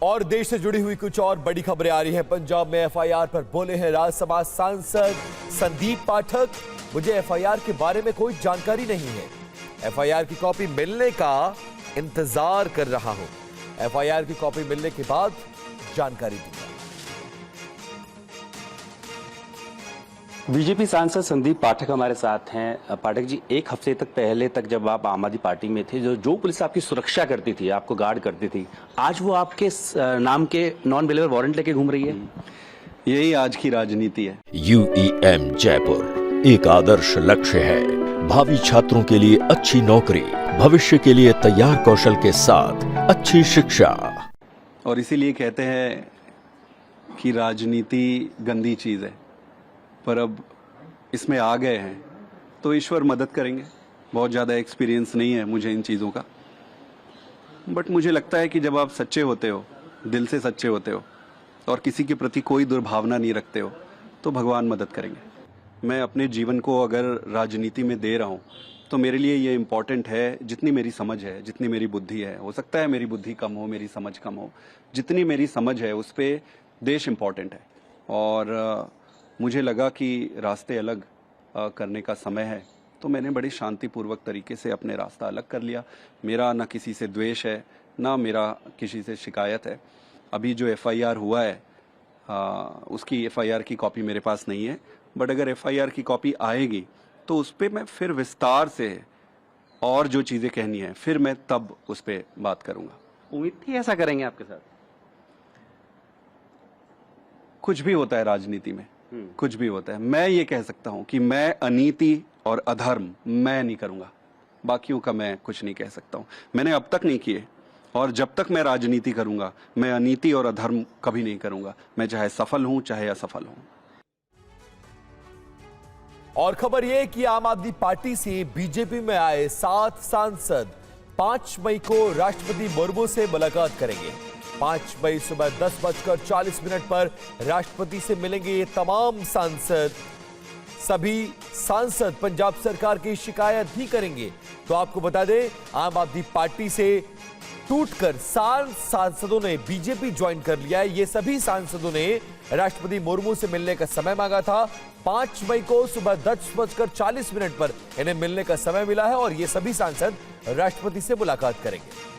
और देश से जुड़ी हुई कुछ और बड़ी खबरें आ रही हैं। पंजाब में एफआईआर पर बोले हैं राज्यसभा सांसद संदीप पाठक। मुझे एफआईआर के बारे में कोई जानकारी नहीं है। एफआईआर की कॉपी मिलने का इंतजार कर रहा हूं। एफआईआर की कॉपी मिलने के बाद जानकारी दूंगा। बीजेपी सांसद संदीप पाठक हमारे साथ हैं। पाठक जी, एक हफ्ते तक पहले तक जब आप आम आदमी पार्टी में थे, जो पुलिस आपकी सुरक्षा करती थी, आपको गार्ड करती थी, आज वो आपके नाम के नॉन बिलेवर वारंट लेके घूम रही है। यही आज की राजनीति है। UEM जयपुर एक आदर्श लक्ष्य है। भावी छात्रों के लिए अच्छी नौकरी, भविष्य के लिए तैयार कौशल के साथ अच्छी शिक्षा। और इसीलिए कहते हैं कि राजनीति गंदी चीज है, पर अब इसमें आ गए हैं तो ईश्वर मदद करेंगे। बहुत ज़्यादा एक्सपीरियंस नहीं है मुझे इन चीज़ों का, बट मुझे लगता है कि जब आप सच्चे होते हो, दिल से सच्चे होते हो और किसी के प्रति कोई दुर्भावना नहीं रखते हो, तो भगवान मदद करेंगे। मैं अपने जीवन को अगर राजनीति में दे रहा हूँ तो मेरे लिए ये इम्पॉर्टेंट है जितनी मेरी समझ है, जितनी मेरी बुद्धि है। हो सकता है मेरी बुद्धि कम हो, मेरी समझ कम हो, जितनी मेरी समझ है उस पर देश इम्पॉर्टेंट है। और मुझे लगा कि रास्ते अलग करने का समय है, तो मैंने बड़ी शांतिपूर्वक तरीके से अपने रास्ता अलग कर लिया। मेरा ना किसी से द्वेष है, ना मेरा किसी से शिकायत है। अभी जो एफआईआर हुआ है उसकी एफआईआर की कॉपी मेरे पास नहीं है, बट अगर एफआईआर की कॉपी आएगी तो उस पर मैं फिर विस्तार से और जो चीज़ें कहनी है फिर मैं तब उस पर बात करूँगा। उम्मीद थी ऐसा करेंगे आपके साथ? कुछ भी होता है राजनीति में, कुछ भी होता है। मैं ये कह सकता हूं कि मैं अनीति और अधर्म मैं नहीं करूंगा, बाकियों का मैं कुछ नहीं कह सकता हूं। मैंने अब तक नहीं किए, और जब तक मैं राजनीति करूंगा मैं अनीति और अधर्म कभी नहीं करूंगा, मैं चाहे सफल हूं चाहे असफल हूं। और खबर यह कि आम आदमी पार्टी से बीजेपी में आए 7 सांसद 5 मई को राष्ट्रपति मुर्मू से मुलाकात करेंगे। 5 मई सुबह 10:40 पर राष्ट्रपति से मिलेंगे ये तमाम सांसद। सभी सांसद पंजाब सरकार की शिकायत भी करेंगे। तो आपको बता दें, आम आदमी पार्टी से टूटकर 7 सांसदों ने बीजेपी ज्वाइन कर लिया है। ये सभी सांसदों ने राष्ट्रपति मुर्मू से मिलने का समय मांगा था। 5 मई को सुबह 10:40 पर इन्हें मिलने का समय मिला है और ये सभी सांसद राष्ट्रपति से मुलाकात करेंगे।